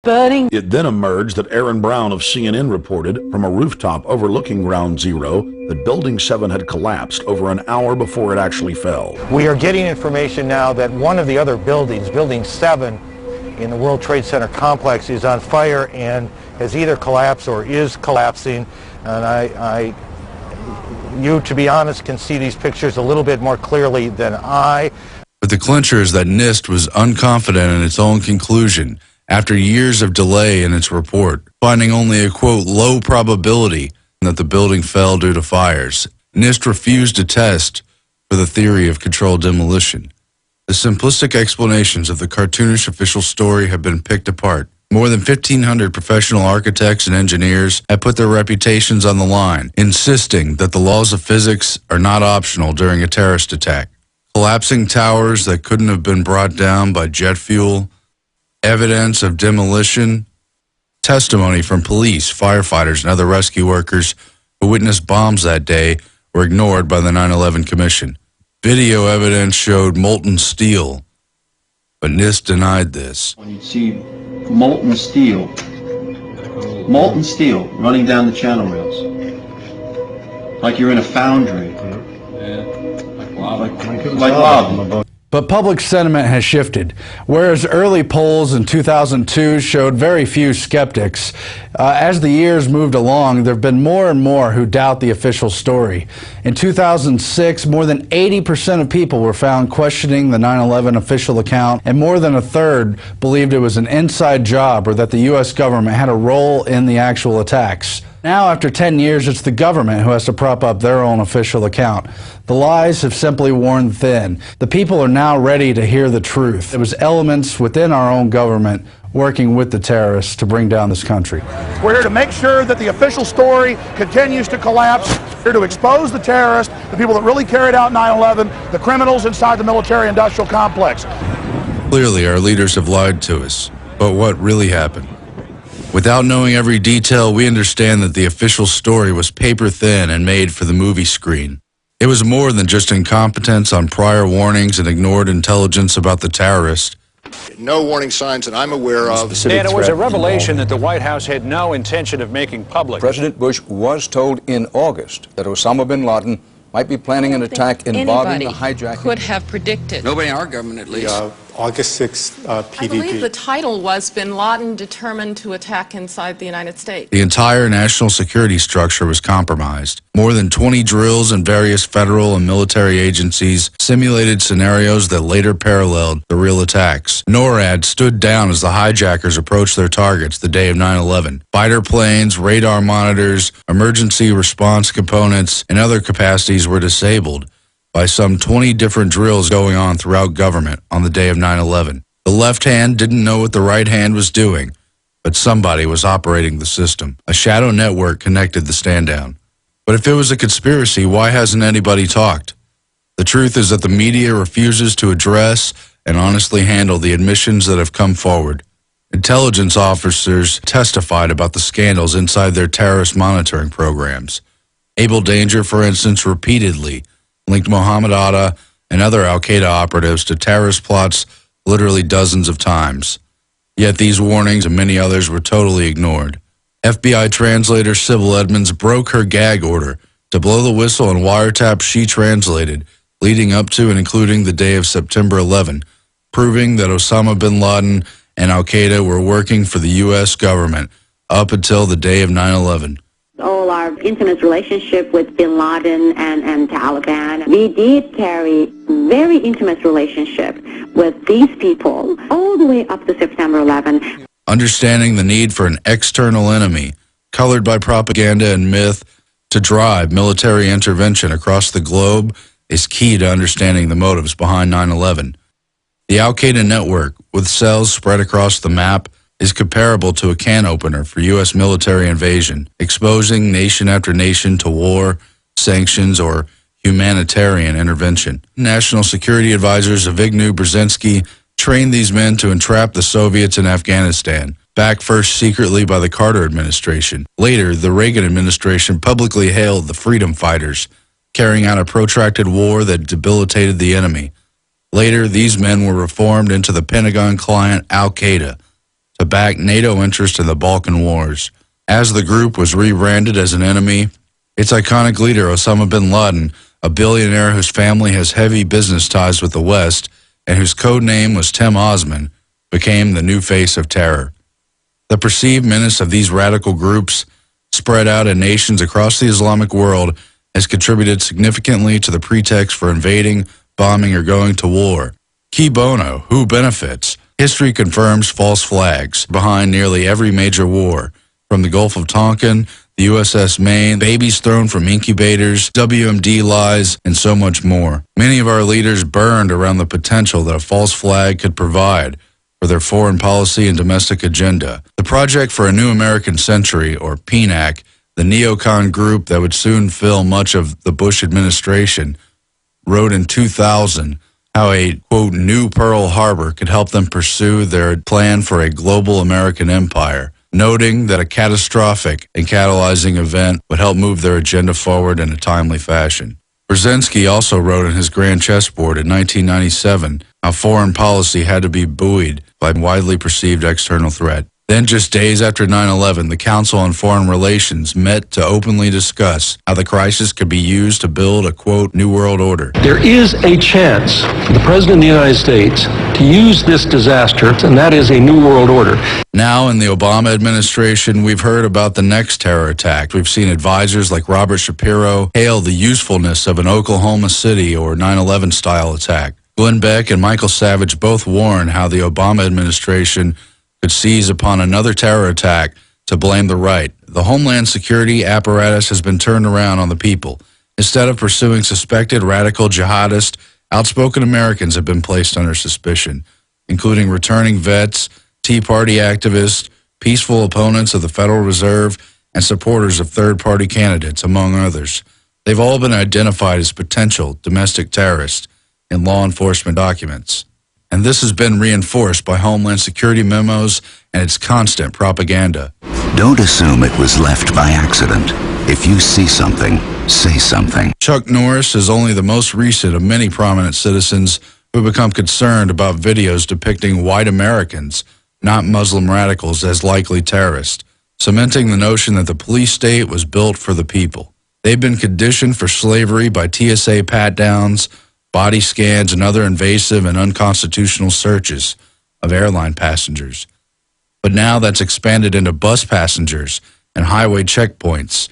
buddy. It then emerged that Aaron Brown of CNN reported from a rooftop overlooking Ground Zero that Building 7 had collapsed over an hour before it actually fell. We are getting information now that one of the other buildings, Building 7 in the World Trade Center complex, is on fire and has either collapsed or is collapsing. And you, to be honest, can see these pictures a little bit more clearly than I. But the clincher is that NIST was unconfident in its own conclusion after years of delay in its report, finding only a, quote, low probability that the building fell due to fires. NIST refused to test for the theory of controlled demolition. The simplistic explanations of the cartoonish official story have been picked apart. More than 1,500 professional architects and engineers have put their reputations on the line, insisting that the laws of physics are not optional during a terrorist attack. Collapsing towers that couldn't have been brought down by jet fuel, evidence of demolition, testimony from police, firefighters, and other rescue workers who witnessed bombs that day were ignored by the 9/11 Commission. Video evidence showed molten steel, but NIST denied this. When you see molten steel running down the channel rails, like you're in a foundry, like lava. But public sentiment has shifted. Whereas early polls in 2002 showed very few skeptics, as the years moved along, there have been more and more who doubt the official story. In 2006, more than 80% of people were found questioning the 9/11 official account, and more than a third believed it was an inside job or that the U.S. government had a role in the actual attacks. Now, after 10 years, it's the government who has to prop up their own official account. The lies have simply worn thin. The people are now ready to hear the truth. It was elements within our own government working with the terrorists to bring down this country. We're here to make sure that the official story continues to collapse. We're here to expose the terrorists, the people that really carried out 9/11, the criminals inside the military-industrial complex. Clearly, our leaders have lied to us. But what really happened? Without knowing every detail, we understand that the official story was paper thin and made for the movie screen. It was more than just incompetence on prior warnings and ignored intelligence about the terrorist. No warning signs that I'm aware of. And it was a revelation that the White House had no intention of making public. President Bush was told in August that Osama bin Laden might be planning an attack involving the hijacking. Could have predicted. Nobody in our government, at least. August 6th, PDP. I believe the title was Bin Laden Determined to Attack Inside the United States. The entire national security structure was compromised. More than 20 drills in various federal and military agencies simulated scenarios that later paralleled the real attacks. NORAD stood down as the hijackers approached their targets the day of 9/11. Fighter planes, radar monitors, emergency response components, and other capacities were disabled by some 20 different drills going on throughout government on the day of 9/11. The left hand didn't know what the right hand was doing, but somebody was operating the system. A shadow network connected the stand-down. But if it was a conspiracy, why hasn't anybody talked? The truth is that the media refuses to address and honestly handle the admissions that have come forward. Intelligence officers testified about the scandals inside their terrorist monitoring programs. Abel Danger, for instance, repeatedly linked Mohammed Atta and other al-Qaeda operatives to terrorist plots literally dozens of times. Yet these warnings and many others were totally ignored. FBI translator Sybil Edmonds broke her gag order to blow the whistle on wiretaps she translated leading up to and including the day of September 11, proving that Osama bin Laden and al-Qaeda were working for the U.S. government up until the day of 9/11. All our intimate relationship with bin Laden and Taliban. We did carry very intimate relationship with these people all the way up to September 11. Understanding the need for an external enemy, colored by propaganda and myth, to drive military intervention across the globe is key to understanding the motives behind 9/11. The al-Qaeda network, with cells spread across the map, is comparable to a can opener for U.S. military invasion, exposing nation after nation to war, sanctions, or humanitarian intervention. National security advisor Zbigniew Brzezinski trained these men to entrap the Soviets in Afghanistan, backed first secretly by the Carter administration. Later, the Reagan administration publicly hailed the freedom fighters, carrying out a protracted war that debilitated the enemy. Later, these men were reformed into the Pentagon client al-Qaeda, to back NATO interests in the Balkan Wars. As the group was rebranded as an enemy, its iconic leader, Osama bin Laden, a billionaire whose family has heavy business ties with the West and whose code name was Tim Osman, became the new face of terror. The perceived menace of these radical groups spread out in nations across the Islamic world has contributed significantly to the pretext for invading, bombing, or going to war. Key bono, who benefits? History confirms false flags behind nearly every major war, from the Gulf of Tonkin, the USS Maine, babies thrown from incubators, WMD lies, and so much more. Many of our leaders burned around the potential that a false flag could provide for their foreign policy and domestic agenda. The Project for a New American Century, or PNAC, the neocon group that would soon fill much of the Bush administration, wrote in 2000 how a, quote, new Pearl Harbor could help them pursue their plan for a global American empire, noting that a catastrophic and catalyzing event would help move their agenda forward in a timely fashion. Brzezinski also wrote in his Grand Chessboard in 1997 how foreign policy had to be buoyed by widely perceived external threat. Then, just days after 9/11, the Council on Foreign Relations met to openly discuss how the crisis could be used to build a, quote, new world order. There is a chance for the President of the United States to use this disaster, and that is a new world order. Now, in the Obama administration, we've heard about the next terror attack. We've seen advisors like Robert Shapiro hail the usefulness of an Oklahoma City or 9/11 style attack. Glenn Beck and Michael Savage both warn how the Obama administration could seize upon another terror attack to blame the right. The Homeland Security apparatus has been turned around on the people. Instead of pursuing suspected radical jihadists, outspoken Americans have been placed under suspicion, including returning vets, Tea Party activists, peaceful opponents of the Federal Reserve, and supporters of third-party candidates, among others. They've all been identified as potential domestic terrorists in law enforcement documents. And this has been reinforced by Homeland Security memos and its constant propaganda. Don't assume it was left by accident. If you see something, say something. Chuck Norris is only the most recent of many prominent citizens who become concerned about videos depicting white Americans, not Muslim radicals, as likely terrorists, cementing the notion that the police state was built for the people. They've been conditioned for slavery by TSA pat-downs, body scans, and other invasive and unconstitutional searches of airline passengers. But now that's expanded into bus passengers and highway checkpoints.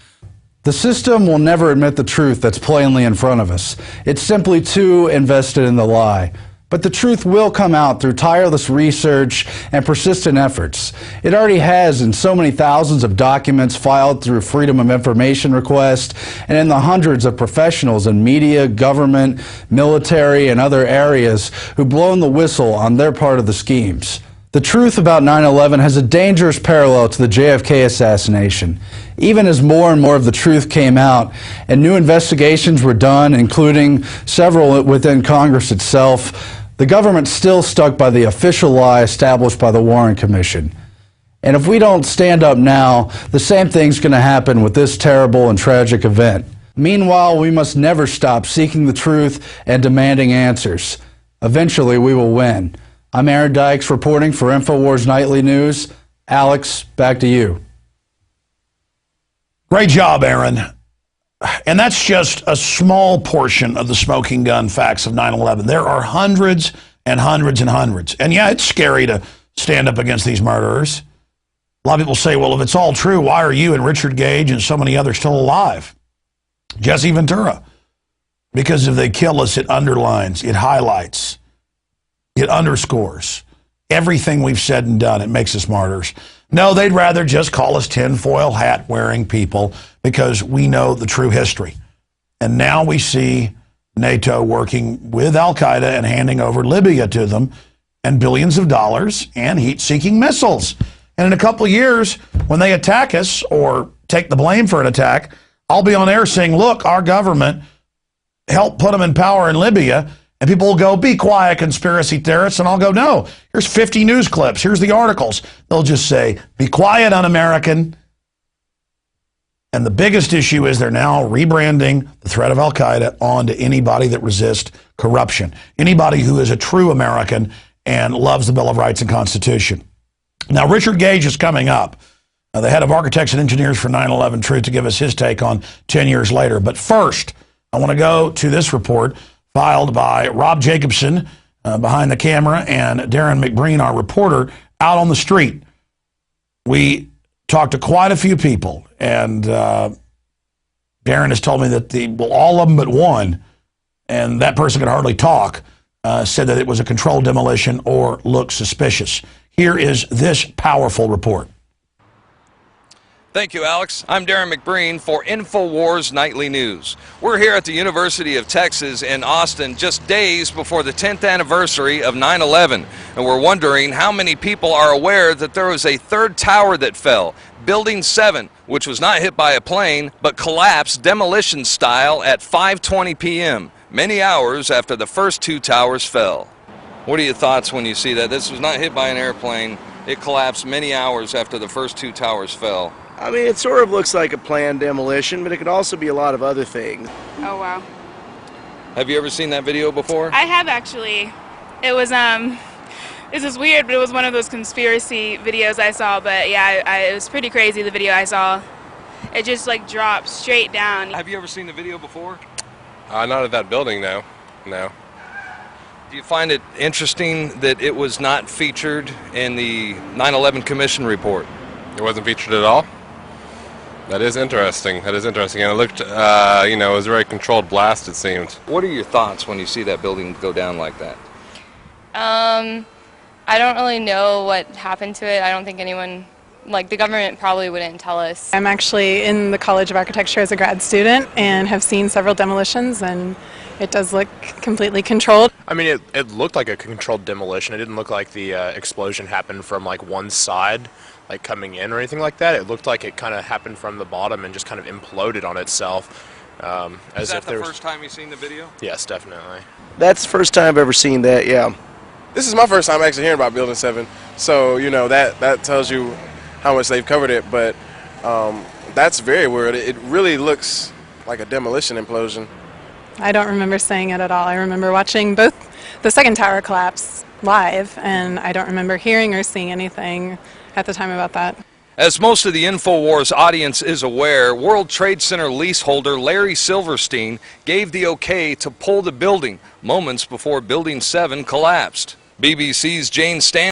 The system will never admit the truth that's plainly in front of us. It's simply too invested in the lie. But the truth will come out through tireless research and persistent efforts. It already has in so many thousands of documents filed through Freedom of Information requests and in the hundreds of professionals in media, government, military, and other areas who've blown the whistle on their part of the schemes. The truth about 9/11 has a dangerous parallel to the JFK assassination. Even as more and more of the truth came out and new investigations were done, including several within Congress itself, the government still stuck by the official lie established by the Warren Commission. And if we don't stand up now, the same thing's going to happen with this terrible and tragic event. Meanwhile, we must never stop seeking the truth and demanding answers. Eventually, we will win. I'm Aaron Dykes reporting for INFOWARS Nightly News. Alex, back to you. Great job, Aaron. And that's just a small portion of the smoking gun facts of 9/11. There are hundreds and hundreds and hundreds. And yeah, it's scary to stand up against these murderers. A lot of people say, well, if it's all true, why are you and Richard Gage and so many others still alive? Jesse Ventura. Because if they kill us, it underlines, it highlights, it underscores everything we've said and done. It makes us martyrs. No, they'd rather just call us tinfoil hat-wearing people because we know the true history. And now we see NATO working with al-Qaeda and handing over Libya to them and billions of dollars and heat-seeking missiles. And in a couple of years, when they attack us or take the blame for an attack, I'll be on air saying, look, our government helped put them in power in Libya. And people will go, be quiet, conspiracy theorists. And I'll go, no, here's 50 news clips. Here's the articles. They'll just say, be quiet, un-American. And the biggest issue is they're now rebranding the threat of al-Qaeda onto anybody that resists corruption. Anybody who is a true American and loves the Bill of Rights and Constitution. Now, Richard Gage is coming up, the head of Architects and Engineers for 9/11 Truth, to give us his take on 10 years later. But first, I want to go to this report filed by Rob Jacobson behind the camera and Darrin McBreen, our reporter, out on the street. We talked to quite a few people, and Darrin has told me that all of them but one, and that person could hardly talk, said that it was a controlled demolition or looked suspicious. Here is this powerful report. Thank you, Alex. I'm Darrin McBreen for INFOWARS Nightly News. We're here at the University of Texas in Austin just days before the 10th anniversary of 9/11, and we're wondering how many people are aware that there was a third tower that fell, Building 7, which was not hit by a plane, but collapsed demolition style at 5:20 p.m., many hours after the first two towers fell. What are your thoughts when you see that? This was not hit by an airplane. It collapsed many hours after the first two towers fell. I mean, it sort of looks like a planned demolition, but it could also be a lot of other things. Oh, wow. Have you ever seen that video before? I have, actually. It was, this is weird, but it was one of those conspiracy videos I saw, but yeah, it was pretty crazy, the video I saw. It just, like, dropped straight down. Have you ever seen the video before? Not at that building, no. No. Do you find it interesting that it was not featured in the 9/11 Commission report? It wasn't featured at all? That is interesting. That is interesting. And it looked, you know, it was a very controlled blast, it seemed. What are your thoughts when you see that building go down like that? I don't really know what happened to it. I don't think anyone, like the government probably wouldn't tell us. I'm actually in the College of Architecture as a grad student and have seen several demolitions, and it does look completely controlled. I mean, it looked like a controlled demolition. It didn't look like the explosion happened from like one side, like coming in or anything like that. It looked like it kind of happened from the bottom and just kind of imploded on itself. Is that the first time you've seen the video? Yes, definitely. That's the first time I've ever seen that, yeah. This is my first time actually hearing about Building 7, so you know that tells you how much they've covered it, but that's very weird. It really looks like a demolition implosion. I don't remember seeing it at all. I remember watching both the second tower collapse live, and I don't remember hearing or seeing anything at the time about that. As most of the INFOWARS audience is aware, World Trade Center leaseholder Larry Silverstein gave the okay to pull the building moments before Building 7 collapsed. BBC's Jane Stan